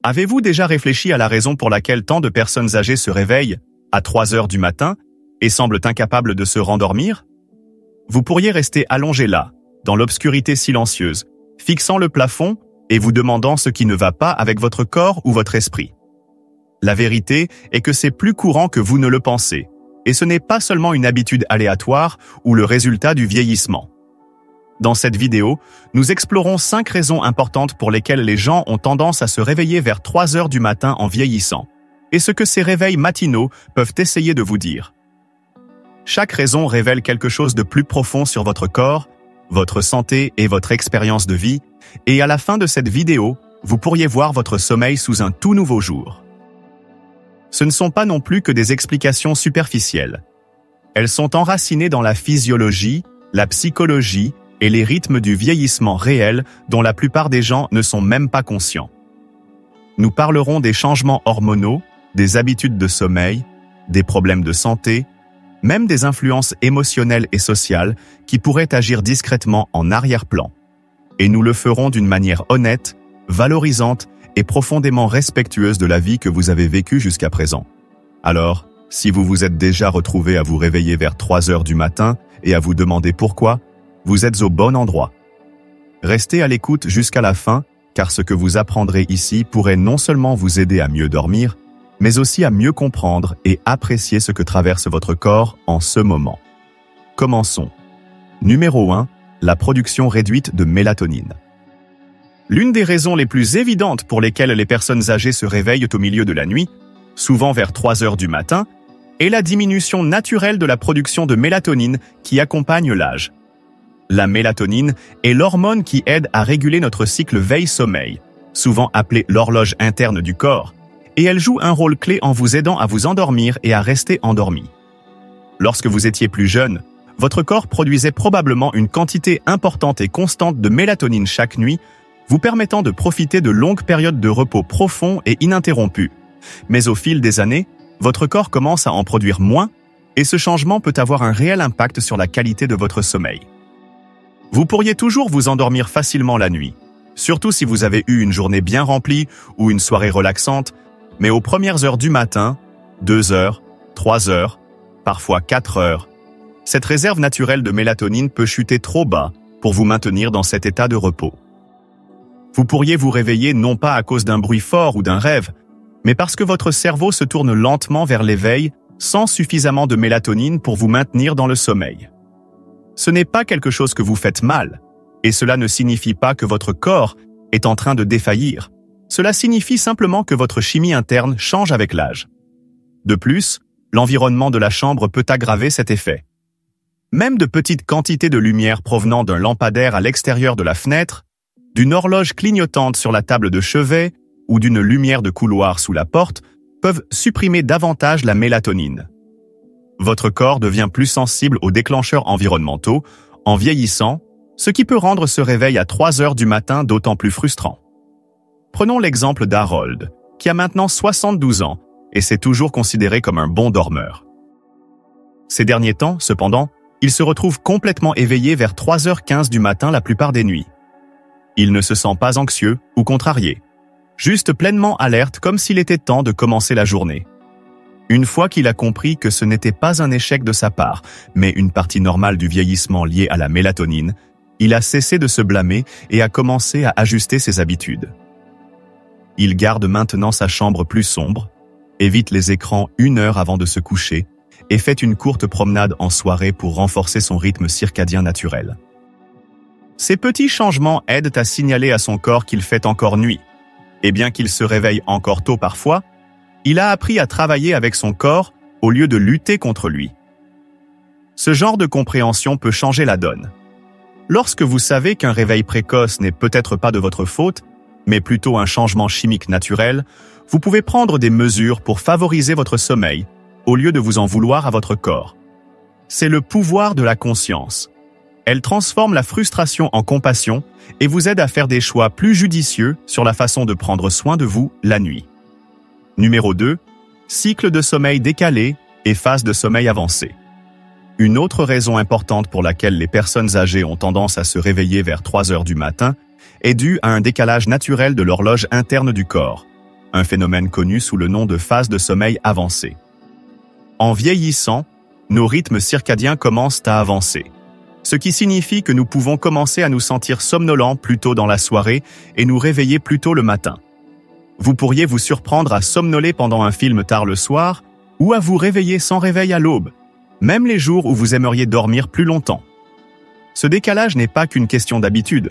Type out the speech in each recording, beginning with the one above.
Avez-vous déjà réfléchi à la raison pour laquelle tant de personnes âgées se réveillent à 3 heures du matin et semblent incapables de se rendormir? Vous pourriez rester allongé là, dans l'obscurité silencieuse, fixant le plafond et vous demandant ce qui ne va pas avec votre corps ou votre esprit. La vérité est que c'est plus courant que vous ne le pensez, et ce n'est pas seulement une habitude aléatoire ou le résultat du vieillissement. Dans cette vidéo, nous explorons 5 raisons importantes pour lesquelles les gens ont tendance à se réveiller vers 3 heures du matin en vieillissant, et ce que ces réveils matinaux peuvent essayer de vous dire. Chaque raison révèle quelque chose de plus profond sur votre corps, votre santé et votre expérience de vie, et à la fin de cette vidéo, vous pourriez voir votre sommeil sous un tout nouveau jour. Ce ne sont pas non plus que des explications superficielles. Elles sont enracinées dans la physiologie, la psychologie et les rythmes du vieillissement réel dont la plupart des gens ne sont même pas conscients. Nous parlerons des changements hormonaux, des habitudes de sommeil, des problèmes de santé, même des influences émotionnelles et sociales qui pourraient agir discrètement en arrière-plan. Et nous le ferons d'une manière honnête, valorisante et profondément respectueuse de la vie que vous avez vécue jusqu'à présent. Alors, si vous vous êtes déjà retrouvé à vous réveiller vers 3 heures du matin et à vous demander pourquoi, vous êtes au bon endroit. Restez à l'écoute jusqu'à la fin, car ce que vous apprendrez ici pourrait non seulement vous aider à mieux dormir, mais aussi à mieux comprendre et apprécier ce que traverse votre corps en ce moment. Commençons. Numéro 1. La production réduite de mélatonine. L'une des raisons les plus évidentes pour lesquelles les personnes âgées se réveillent au milieu de la nuit, souvent vers 3 heures du matin, est la diminution naturelle de la production de mélatonine qui accompagne l'âge. La mélatonine est l'hormone qui aide à réguler notre cycle veille-sommeil, souvent appelée l'horloge interne du corps, et elle joue un rôle clé en vous aidant à vous endormir et à rester endormi. Lorsque vous étiez plus jeune, votre corps produisait probablement une quantité importante et constante de mélatonine chaque nuit, vous permettant de profiter de longues périodes de repos profond et ininterrompu. Mais au fil des années, votre corps commence à en produire moins, et ce changement peut avoir un réel impact sur la qualité de votre sommeil. Vous pourriez toujours vous endormir facilement la nuit, surtout si vous avez eu une journée bien remplie ou une soirée relaxante, mais aux premières heures du matin, 2 heures, 3 heures, parfois 4 heures, cette réserve naturelle de mélatonine peut chuter trop bas pour vous maintenir dans cet état de repos. Vous pourriez vous réveiller non pas à cause d'un bruit fort ou d'un rêve, mais parce que votre cerveau se tourne lentement vers l'éveil sans suffisamment de mélatonine pour vous maintenir dans le sommeil. Ce n'est pas quelque chose que vous faites mal, et cela ne signifie pas que votre corps est en train de défaillir. Cela signifie simplement que votre chimie interne change avec l'âge. De plus, l'environnement de la chambre peut aggraver cet effet. Même de petites quantités de lumière provenant d'un lampadaire à l'extérieur de la fenêtre, d'une horloge clignotante sur la table de chevet ou d'une lumière de couloir sous la porte peuvent supprimer davantage la mélatonine. Votre corps devient plus sensible aux déclencheurs environnementaux en vieillissant, ce qui peut rendre ce réveil à 3 heures du matin d'autant plus frustrant. Prenons l'exemple d'Harold, qui a maintenant 72 ans et s'est toujours considéré comme un bon dormeur. Ces derniers temps, cependant, il se retrouve complètement éveillé vers 3h15 du matin la plupart des nuits. Il ne se sent pas anxieux ou contrarié, juste pleinement alerte comme s'il était temps de commencer la journée. Une fois qu'il a compris que ce n'était pas un échec de sa part, mais une partie normale du vieillissement liée à la mélatonine, il a cessé de se blâmer et a commencé à ajuster ses habitudes. Il garde maintenant sa chambre plus sombre, évite les écrans 1 heure avant de se coucher et fait une courte promenade en soirée pour renforcer son rythme circadien naturel. Ces petits changements aident à signaler à son corps qu'il fait encore nuit, et bien qu'il se réveille encore tôt parfois, il a appris à travailler avec son corps au lieu de lutter contre lui. Ce genre de compréhension peut changer la donne. Lorsque vous savez qu'un réveil précoce n'est peut-être pas de votre faute, mais plutôt un changement chimique naturel, vous pouvez prendre des mesures pour favoriser votre sommeil, au lieu de vous en vouloir à votre corps. C'est le pouvoir de la conscience. Elle transforme la frustration en compassion et vous aide à faire des choix plus judicieux sur la façon de prendre soin de vous la nuit. Numéro 2. Cycle de sommeil décalé et phase de sommeil avancé. Une autre raison importante pour laquelle les personnes âgées ont tendance à se réveiller vers 3 heures du matin est due à un décalage naturel de l'horloge interne du corps, un phénomène connu sous le nom de phase de sommeil avancée. En vieillissant, nos rythmes circadiens commencent à avancer, ce qui signifie que nous pouvons commencer à nous sentir somnolents plus tôt dans la soirée et nous réveiller plus tôt le matin. Vous pourriez vous surprendre à somnoler pendant un film tard le soir ou à vous réveiller sans réveil à l'aube, même les jours où vous aimeriez dormir plus longtemps. Ce décalage n'est pas qu'une question d'habitude.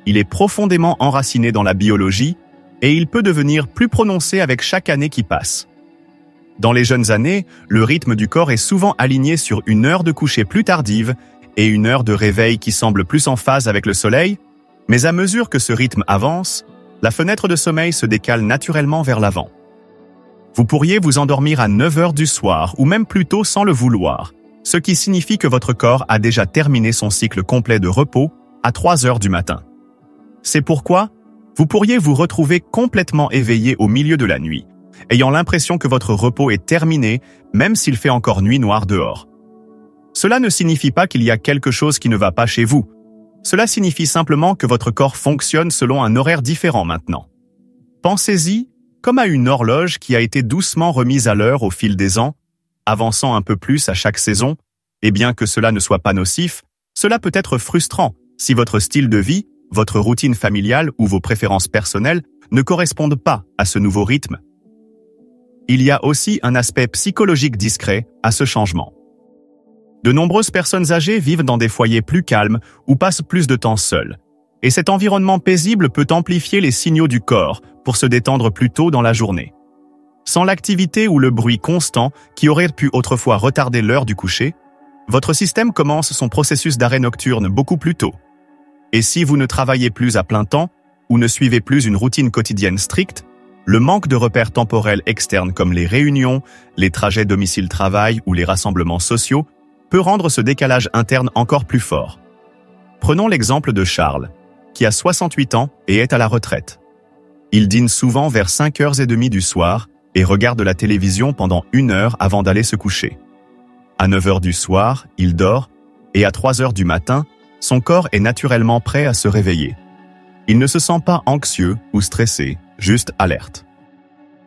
Il est profondément enraciné dans la biologie et il peut devenir plus prononcé avec chaque année qui passe. Dans les jeunes années, le rythme du corps est souvent aligné sur une heure de coucher plus tardive et une heure de réveil qui semble plus en phase avec le soleil, mais à mesure que ce rythme avance, la fenêtre de sommeil se décale naturellement vers l'avant. Vous pourriez vous endormir à 9 heures du soir ou même plus tôt sans le vouloir, ce qui signifie que votre corps a déjà terminé son cycle complet de repos à 3 heures du matin. C'est pourquoi vous pourriez vous retrouver complètement éveillé au milieu de la nuit, ayant l'impression que votre repos est terminé même s'il fait encore nuit noire dehors. Cela ne signifie pas qu'il y a quelque chose qui ne va pas chez vous. Cela signifie simplement que votre corps fonctionne selon un horaire différent maintenant. Pensez-y comme à une horloge qui a été doucement remise à l'heure au fil des ans, avançant un peu plus à chaque saison, et bien que cela ne soit pas nocif, cela peut être frustrant si votre style de vie, votre routine familiale ou vos préférences personnelles ne correspondent pas à ce nouveau rythme. Il y a aussi un aspect psychologique discret à ce changement. De nombreuses personnes âgées vivent dans des foyers plus calmes ou passent plus de temps seules. Et cet environnement paisible peut amplifier les signaux du corps pour se détendre plus tôt dans la journée. Sans l'activité ou le bruit constant qui aurait pu autrefois retarder l'heure du coucher, votre système commence son processus d'arrêt nocturne beaucoup plus tôt. Et si vous ne travaillez plus à plein temps ou ne suivez plus une routine quotidienne stricte, le manque de repères temporels externes comme les réunions, les trajets domicile-travail ou les rassemblements sociaux peut rendre ce décalage interne encore plus fort. Prenons l'exemple de Charles, qui a 68 ans et est à la retraite. Il dîne souvent vers 5h30 du soir et regarde la télévision pendant 1 heure avant d'aller se coucher. À 9h du soir, il dort et à 3h du matin, son corps est naturellement prêt à se réveiller. Il ne se sent pas anxieux ou stressé, juste alerte.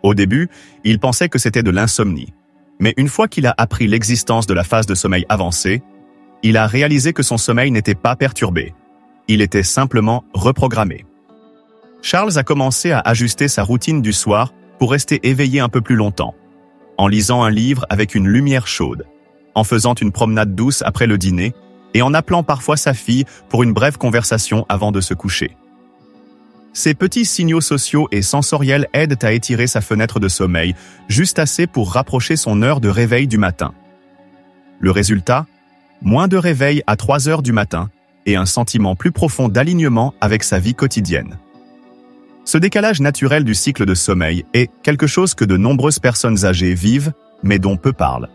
Au début, il pensait que c'était de l'insomnie. Mais une fois qu'il a appris l'existence de la phase de sommeil avancée, il a réalisé que son sommeil n'était pas perturbé. Il était simplement reprogrammé. Charles a commencé à ajuster sa routine du soir pour rester éveillé un peu plus longtemps, en lisant un livre avec une lumière chaude, en faisant une promenade douce après le dîner et en appelant parfois sa fille pour une brève conversation avant de se coucher. Ces petits signaux sociaux et sensoriels aident à étirer sa fenêtre de sommeil, juste assez pour rapprocher son heure de réveil du matin. Le résultat ? Moins de réveil à 3 heures du matin et un sentiment plus profond d'alignement avec sa vie quotidienne. Ce décalage naturel du cycle de sommeil est quelque chose que de nombreuses personnes âgées vivent, mais dont peu parlent.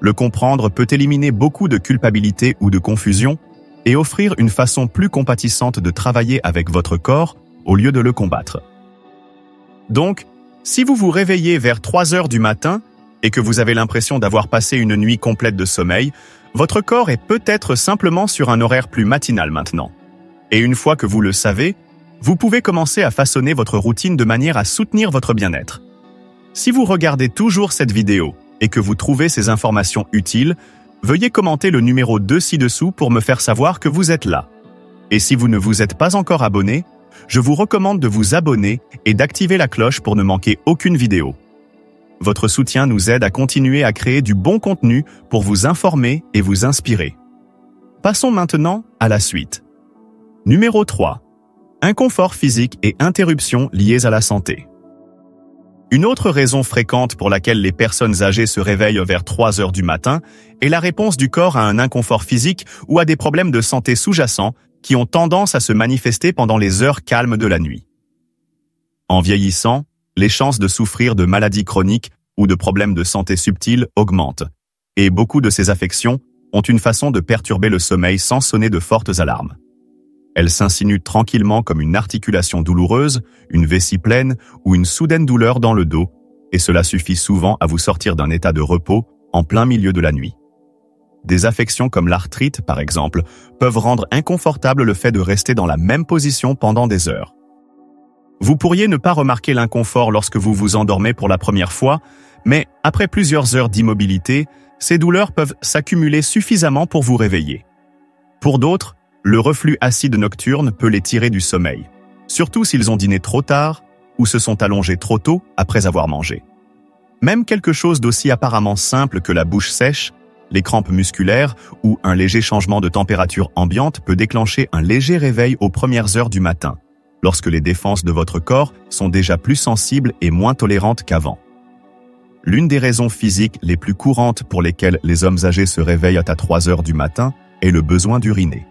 Le comprendre peut éliminer beaucoup de culpabilité ou de confusion et offrir une façon plus compatissante de travailler avec votre corps au lieu de le combattre. Donc, si vous vous réveillez vers 3 heures du matin et que vous avez l'impression d'avoir passé une nuit complète de sommeil, votre corps est peut-être simplement sur un horaire plus matinal maintenant. Et une fois que vous le savez, vous pouvez commencer à façonner votre routine de manière à soutenir votre bien-être. Si vous regardez toujours cette vidéo et que vous trouvez ces informations utiles, veuillez commenter le numéro 2 ci-dessous pour me faire savoir que vous êtes là. Et si vous ne vous êtes pas encore abonné, je vous recommande de vous abonner et d'activer la cloche pour ne manquer aucune vidéo. Votre soutien nous aide à continuer à créer du bon contenu pour vous informer et vous inspirer. Passons maintenant à la suite. Numéro 3. Inconfort physique et interruptions liées à la santé. Une autre raison fréquente pour laquelle les personnes âgées se réveillent vers 3 heures du matin est la réponse du corps à un inconfort physique ou à des problèmes de santé sous-jacents qui ont tendance à se manifester pendant les heures calmes de la nuit. En vieillissant, les chances de souffrir de maladies chroniques ou de problèmes de santé subtils augmentent, et beaucoup de ces affections ont une façon de perturber le sommeil sans sonner de fortes alarmes. Elles s'insinuent tranquillement comme une articulation douloureuse, une vessie pleine ou une soudaine douleur dans le dos, et cela suffit souvent à vous sortir d'un état de repos en plein milieu de la nuit. Des affections comme l'arthrite, par exemple, peuvent rendre inconfortable le fait de rester dans la même position pendant des heures. Vous pourriez ne pas remarquer l'inconfort lorsque vous vous endormez pour la première fois, mais après plusieurs heures d'immobilité, ces douleurs peuvent s'accumuler suffisamment pour vous réveiller. Pour d'autres, le reflux acide nocturne peut les tirer du sommeil, surtout s'ils ont dîné trop tard ou se sont allongés trop tôt après avoir mangé. Même quelque chose d'aussi apparemment simple que la bouche sèche, les crampes musculaires ou un léger changement de température ambiante peut déclencher un léger réveil aux premières heures du matin, lorsque les défenses de votre corps sont déjà plus sensibles et moins tolérantes qu'avant. L'une des raisons physiques les plus courantes pour lesquelles les hommes âgés se réveillent à 3 heures du matin est le besoin d'uriner.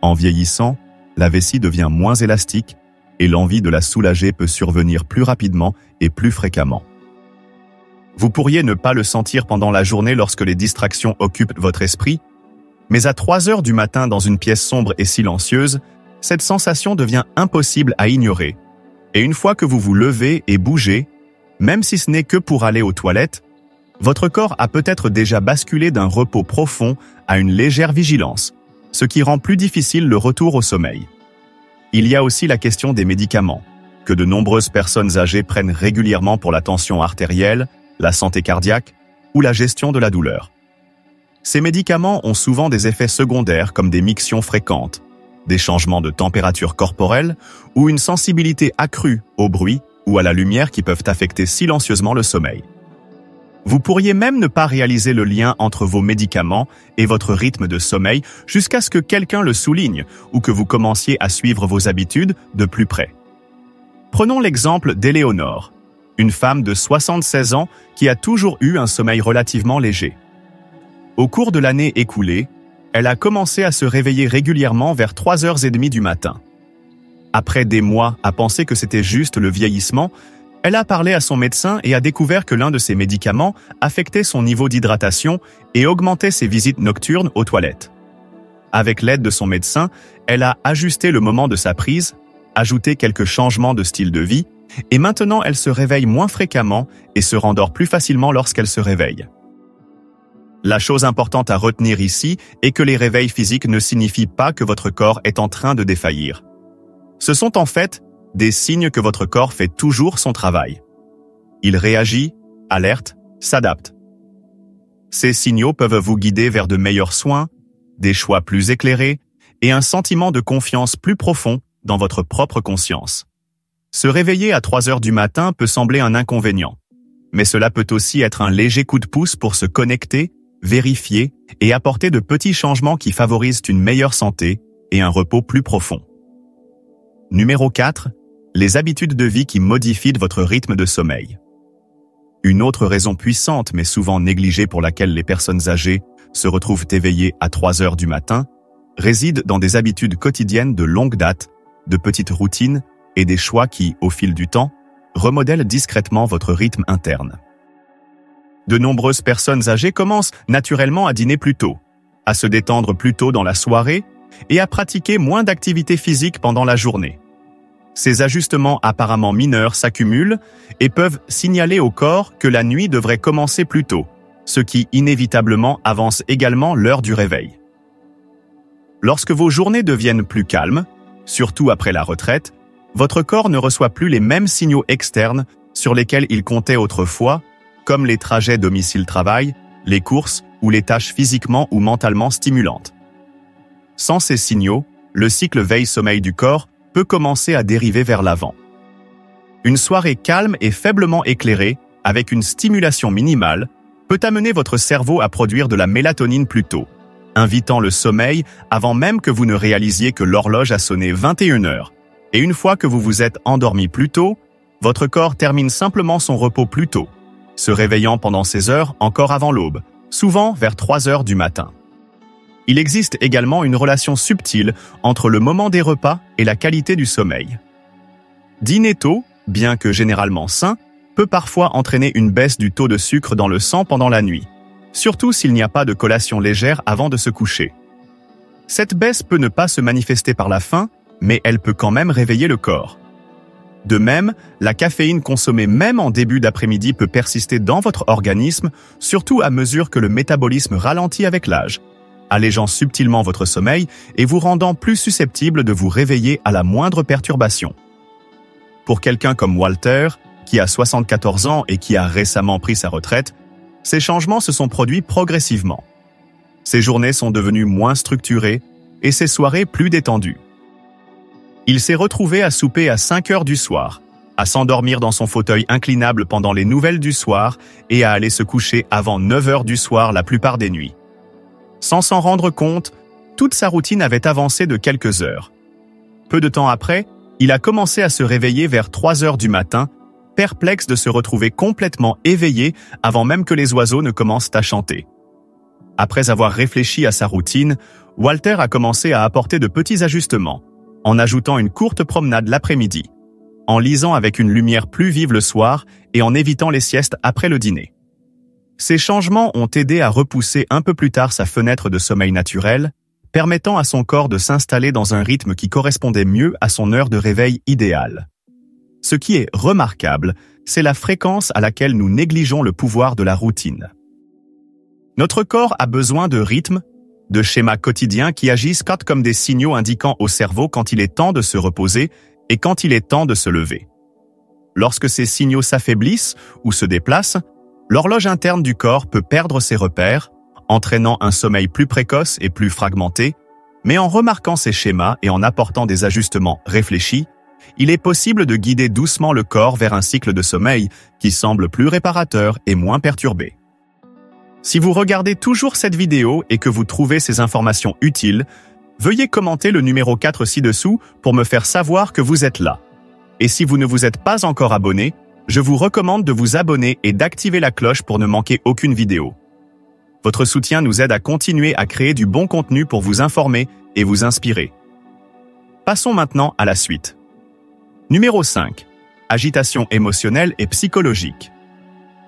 En vieillissant, la vessie devient moins élastique et l'envie de la soulager peut survenir plus rapidement et plus fréquemment. Vous pourriez ne pas le sentir pendant la journée lorsque les distractions occupent votre esprit, mais à 3 heures du matin dans une pièce sombre et silencieuse, cette sensation devient impossible à ignorer. Et une fois que vous vous levez et bougez, même si ce n'est que pour aller aux toilettes, votre corps a peut-être déjà basculé d'un repos profond à une légère vigilance, ce qui rend plus difficile le retour au sommeil. Il y a aussi la question des médicaments, que de nombreuses personnes âgées prennent régulièrement pour la tension artérielle, la santé cardiaque ou la gestion de la douleur. Ces médicaments ont souvent des effets secondaires comme des mictions fréquentes, des changements de température corporelle ou une sensibilité accrue au bruit ou à la lumière qui peuvent affecter silencieusement le sommeil. Vous pourriez même ne pas réaliser le lien entre vos médicaments et votre rythme de sommeil jusqu'à ce que quelqu'un le souligne ou que vous commenciez à suivre vos habitudes de plus près. Prenons l'exemple d'Éléonore, une femme de 76 ans qui a toujours eu un sommeil relativement léger. Au cours de l'année écoulée, elle a commencé à se réveiller régulièrement vers 3h30 du matin. Après des mois à penser que c'était juste le vieillissement, elle a parlé à son médecin et a découvert que l'un de ses médicaments affectait son niveau d'hydratation et augmentait ses visites nocturnes aux toilettes. Avec l'aide de son médecin, elle a ajusté le moment de sa prise, ajouté quelques changements de style de vie, et maintenant elle se réveille moins fréquemment et se rendort plus facilement lorsqu'elle se réveille. La chose importante à retenir ici est que les réveils physiques ne signifient pas que votre corps est en train de défaillir. Ce sont en fait des signes que votre corps fait toujours son travail. Il réagit, alerte, s'adapte. Ces signaux peuvent vous guider vers de meilleurs soins, des choix plus éclairés et un sentiment de confiance plus profond dans votre propre conscience. Se réveiller à 3 heures du matin peut sembler un inconvénient, mais cela peut aussi être un léger coup de pouce pour se connecter, vérifier et apporter de petits changements qui favorisent une meilleure santé et un repos plus profond. Numéro 4. Les habitudes de vie qui modifient votre rythme de sommeil. Une autre raison puissante mais souvent négligée pour laquelle les personnes âgées se retrouvent éveillées à 3 heures du matin réside dans des habitudes quotidiennes de longue date, de petites routines et des choix qui, au fil du temps, remodèlent discrètement votre rythme interne. De nombreuses personnes âgées commencent naturellement à dîner plus tôt, à se détendre plus tôt dans la soirée et à pratiquer moins d'activités physiques pendant la journée. Ces ajustements apparemment mineurs s'accumulent et peuvent signaler au corps que la nuit devrait commencer plus tôt, ce qui inévitablement avance également l'heure du réveil. Lorsque vos journées deviennent plus calmes, surtout après la retraite, votre corps ne reçoit plus les mêmes signaux externes sur lesquels il comptait autrefois, comme les trajets domicile-travail, les courses ou les tâches physiquement ou mentalement stimulantes. Sans ces signaux, le cycle veille-sommeil du corps peut commencer à dériver vers l'avant. Une soirée calme et faiblement éclairée, avec une stimulation minimale, peut amener votre cerveau à produire de la mélatonine plus tôt, invitant le sommeil avant même que vous ne réalisiez que l'horloge a sonné 21 heures. Et une fois que vous vous êtes endormi plus tôt, votre corps termine simplement son repos plus tôt, se réveillant pendant ces heures encore avant l'aube, souvent vers 3 heures du matin. Il existe également une relation subtile entre le moment des repas et la qualité du sommeil. Dîner tôt, bien que généralement sain, peut parfois entraîner une baisse du taux de sucre dans le sang pendant la nuit, surtout s'il n'y a pas de collation légère avant de se coucher. Cette baisse peut ne pas se manifester par la faim, mais elle peut quand même réveiller le corps. De même, la caféine consommée même en début d'après-midi peut persister dans votre organisme, surtout à mesure que le métabolisme ralentit avec l'âge, allégeant subtilement votre sommeil et vous rendant plus susceptible de vous réveiller à la moindre perturbation. Pour quelqu'un comme Walter, qui a 74 ans et qui a récemment pris sa retraite, ces changements se sont produits progressivement. Ses journées sont devenues moins structurées et ses soirées plus détendues. Il s'est retrouvé à souper à 5 heures du soir, à s'endormir dans son fauteuil inclinable pendant les nouvelles du soir et à aller se coucher avant 9 heures du soir la plupart des nuits. Sans s'en rendre compte, toute sa routine avait avancé de quelques heures. Peu de temps après, il a commencé à se réveiller vers 3 heures du matin, perplexe de se retrouver complètement éveillé avant même que les oiseaux ne commencent à chanter. Après avoir réfléchi à sa routine, Walter a commencé à apporter de petits ajustements, en ajoutant une courte promenade l'après-midi, en lisant avec une lumière plus vive le soir et en évitant les siestes après le dîner. Ces changements ont aidé à repousser un peu plus tard sa fenêtre de sommeil naturel, permettant à son corps de s'installer dans un rythme qui correspondait mieux à son heure de réveil idéale. Ce qui est remarquable, c'est la fréquence à laquelle nous négligeons le pouvoir de la routine. Notre corps a besoin de rythme, de schémas quotidiens qui agissent comme des signaux indiquant au cerveau quand il est temps de se reposer et quand il est temps de se lever. Lorsque ces signaux s'affaiblissent ou se déplacent, l'horloge interne du corps peut perdre ses repères, entraînant un sommeil plus précoce et plus fragmenté, mais en remarquant ces schémas et en apportant des ajustements réfléchis, il est possible de guider doucement le corps vers un cycle de sommeil qui semble plus réparateur et moins perturbé. Si vous regardez toujours cette vidéo et que vous trouvez ces informations utiles, veuillez commenter le numéro 4 ci-dessous pour me faire savoir que vous êtes là. Et si vous ne vous êtes pas encore abonné, je vous recommande de vous abonner et d'activer la cloche pour ne manquer aucune vidéo. Votre soutien nous aide à continuer à créer du bon contenu pour vous informer et vous inspirer. Passons maintenant à la suite. Numéro 5. Agitation émotionnelle et psychologique.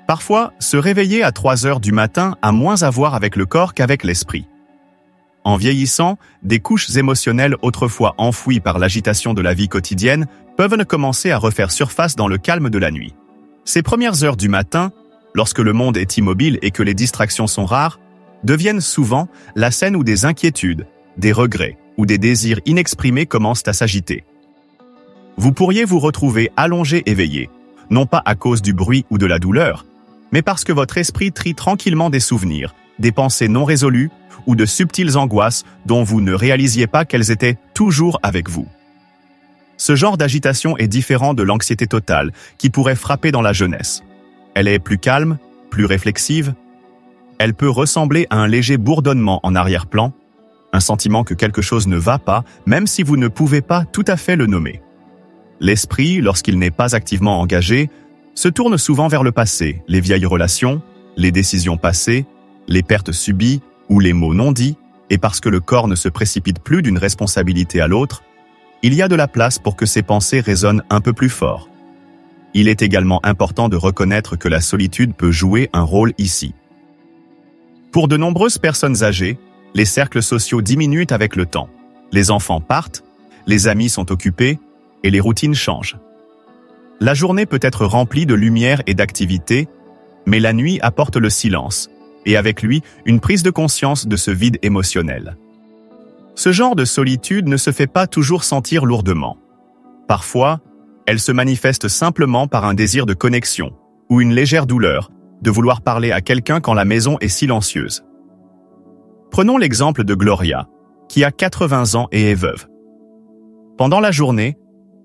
Parfois, se réveiller à 3 heures du matin a moins à voir avec le corps qu'avec l'esprit. En vieillissant, des couches émotionnelles autrefois enfouies par l'agitation de la vie quotidienne peuvent commencer à refaire surface dans le calme de la nuit. Ces premières heures du matin, lorsque le monde est immobile et que les distractions sont rares, deviennent souvent la scène où des inquiétudes, des regrets ou des désirs inexprimés commencent à s'agiter. Vous pourriez vous retrouver allongé éveillé, non pas à cause du bruit ou de la douleur, mais parce que votre esprit trie tranquillement des souvenirs, des pensées non résolues ou de subtiles angoisses dont vous ne réalisiez pas qu'elles étaient toujours avec vous. Ce genre d'agitation est différent de l'anxiété totale qui pourrait frapper dans la jeunesse. Elle est plus calme, plus réflexive. Elle peut ressembler à un léger bourdonnement en arrière-plan, un sentiment que quelque chose ne va pas, même si vous ne pouvez pas tout à fait le nommer. L'esprit, lorsqu'il n'est pas activement engagé, se tourne souvent vers le passé, les vieilles relations, les décisions passées, les pertes subies ou les mots non dits, et parce que le corps ne se précipite plus d'une responsabilité à l'autre, il y a de la place pour que ces pensées résonnent un peu plus fort. Il est également important de reconnaître que la solitude peut jouer un rôle ici. Pour de nombreuses personnes âgées, les cercles sociaux diminuent avec le temps. Les enfants partent, les amis sont occupés et les routines changent. La journée peut être remplie de lumière et d'activité, mais la nuit apporte le silence, et avec lui une prise de conscience de ce vide émotionnel. Ce genre de solitude ne se fait pas toujours sentir lourdement. Parfois, elle se manifeste simplement par un désir de connexion, ou une légère douleur, de vouloir parler à quelqu'un quand la maison est silencieuse. Prenons l'exemple de Gloria, qui a 80 ans et est veuve. Pendant la journée,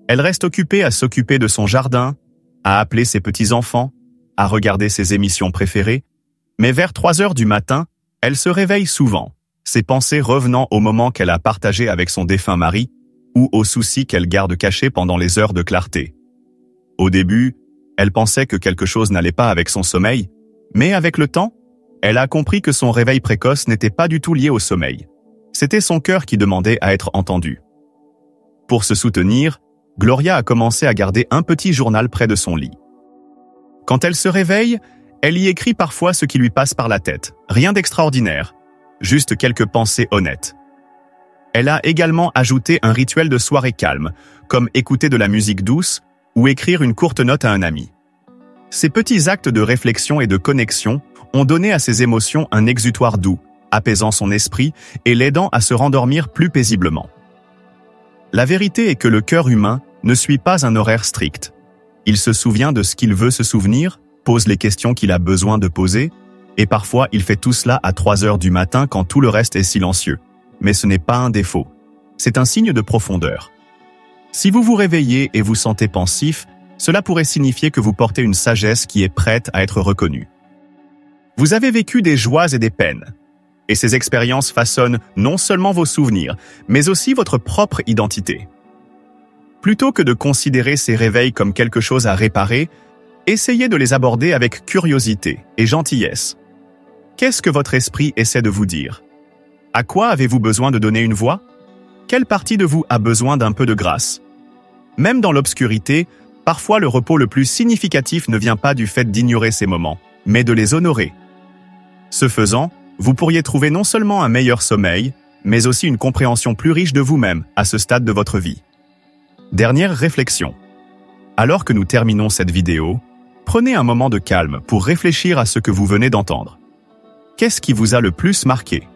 elle reste occupée à s'occuper de son jardin, à appeler ses petits-enfants, à regarder ses émissions préférées, mais vers 3 heures du matin, elle se réveille souvent, ses pensées revenant au moment qu'elle a partagé avec son défunt mari ou aux soucis qu'elle garde cachés pendant les heures de clarté. Au début, elle pensait que quelque chose n'allait pas avec son sommeil, mais avec le temps, elle a compris que son réveil précoce n'était pas du tout lié au sommeil. C'était son cœur qui demandait à être entendu. Pour se soutenir, Gloria a commencé à garder un petit journal près de son lit. Quand elle se réveille, elle y écrit parfois ce qui lui passe par la tête. Rien d'extraordinaire, juste quelques pensées honnêtes. Elle a également ajouté un rituel de soirée calme, comme écouter de la musique douce ou écrire une courte note à un ami. Ces petits actes de réflexion et de connexion ont donné à ses émotions un exutoire doux, apaisant son esprit et l'aidant à se rendormir plus paisiblement. La vérité est que le cœur humain ne suit pas un horaire strict. Il se souvient de ce qu'il veut se souvenir, pose les questions qu'il a besoin de poser, et parfois il fait tout cela à 3 heures du matin quand tout le reste est silencieux. Mais ce n'est pas un défaut. C'est un signe de profondeur. Si vous vous réveillez et vous sentez pensif, cela pourrait signifier que vous portez une sagesse qui est prête à être reconnue. Vous avez vécu des joies et des peines. Et ces expériences façonnent non seulement vos souvenirs, mais aussi votre propre identité. Plutôt que de considérer ces réveils comme quelque chose à réparer, essayez de les aborder avec curiosité et gentillesse. Qu'est-ce que votre esprit essaie de vous dire? À quoi avez-vous besoin de donner une voix? Quelle partie de vous a besoin d'un peu de grâce? Même dans l'obscurité, parfois le repos le plus significatif ne vient pas du fait d'ignorer ces moments, mais de les honorer. Ce faisant, vous pourriez trouver non seulement un meilleur sommeil, mais aussi une compréhension plus riche de vous-même à ce stade de votre vie. Dernière réflexion. Alors que nous terminons cette vidéo, prenez un moment de calme pour réfléchir à ce que vous venez d'entendre. Qu'est-ce qui vous a le plus marqué?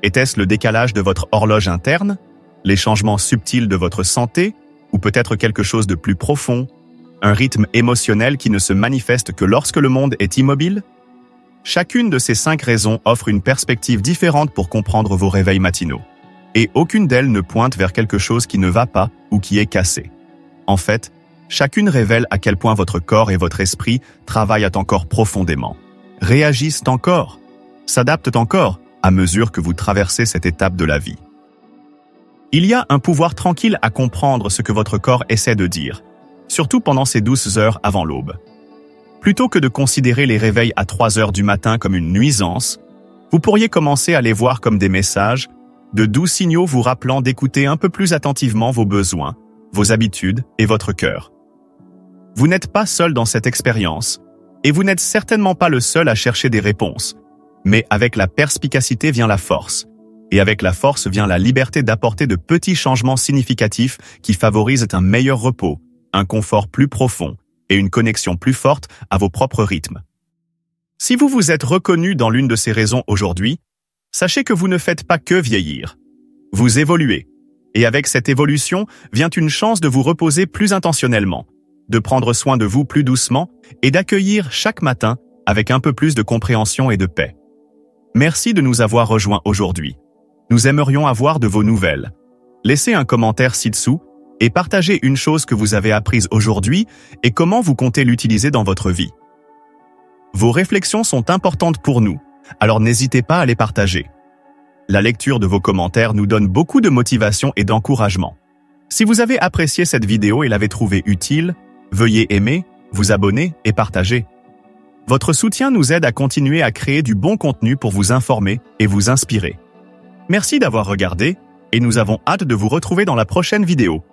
Était-ce le décalage de votre horloge interne, les changements subtils de votre santé, ou peut-être quelque chose de plus profond, un rythme émotionnel qui ne se manifeste que lorsque le monde est immobile? Chacune de ces 5 raisons offre une perspective différente pour comprendre vos réveils matinaux. Et aucune d'elles ne pointe vers quelque chose qui ne va pas ou qui est cassé. En fait, chacune révèle à quel point votre corps et votre esprit travaillent encore profondément, réagissent encore, s'adaptent encore à mesure que vous traversez cette étape de la vie. Il y a un pouvoir tranquille à comprendre ce que votre corps essaie de dire, surtout pendant ces douces heures avant l'aube. Plutôt que de considérer les réveils à 3 heures du matin comme une nuisance, vous pourriez commencer à les voir comme des messages, de doux signaux vous rappelant d'écouter un peu plus attentivement vos besoins, vos habitudes et votre cœur. Vous n'êtes pas seul dans cette expérience, et vous n'êtes certainement pas le seul à chercher des réponses. Mais avec la perspicacité vient la force, et avec la force vient la liberté d'apporter de petits changements significatifs qui favorisent un meilleur repos, un confort plus profond et une connexion plus forte à vos propres rythmes. Si vous vous êtes reconnu dans l'une de ces raisons aujourd'hui, sachez que vous ne faites pas que vieillir. Vous évoluez, et avec cette évolution vient une chance de vous reposer plus intentionnellement, de prendre soin de vous plus doucement et d'accueillir chaque matin avec un peu plus de compréhension et de paix. Merci de nous avoir rejoints aujourd'hui. Nous aimerions avoir de vos nouvelles. Laissez un commentaire ci-dessous et partagez une chose que vous avez apprise aujourd'hui et comment vous comptez l'utiliser dans votre vie. Vos réflexions sont importantes pour nous, alors n'hésitez pas à les partager. La lecture de vos commentaires nous donne beaucoup de motivation et d'encouragement. Si vous avez apprécié cette vidéo et l'avez trouvée utile, veuillez aimer, vous abonner et partager. Votre soutien nous aide à continuer à créer du bon contenu pour vous informer et vous inspirer. Merci d'avoir regardé et nous avons hâte de vous retrouver dans la prochaine vidéo.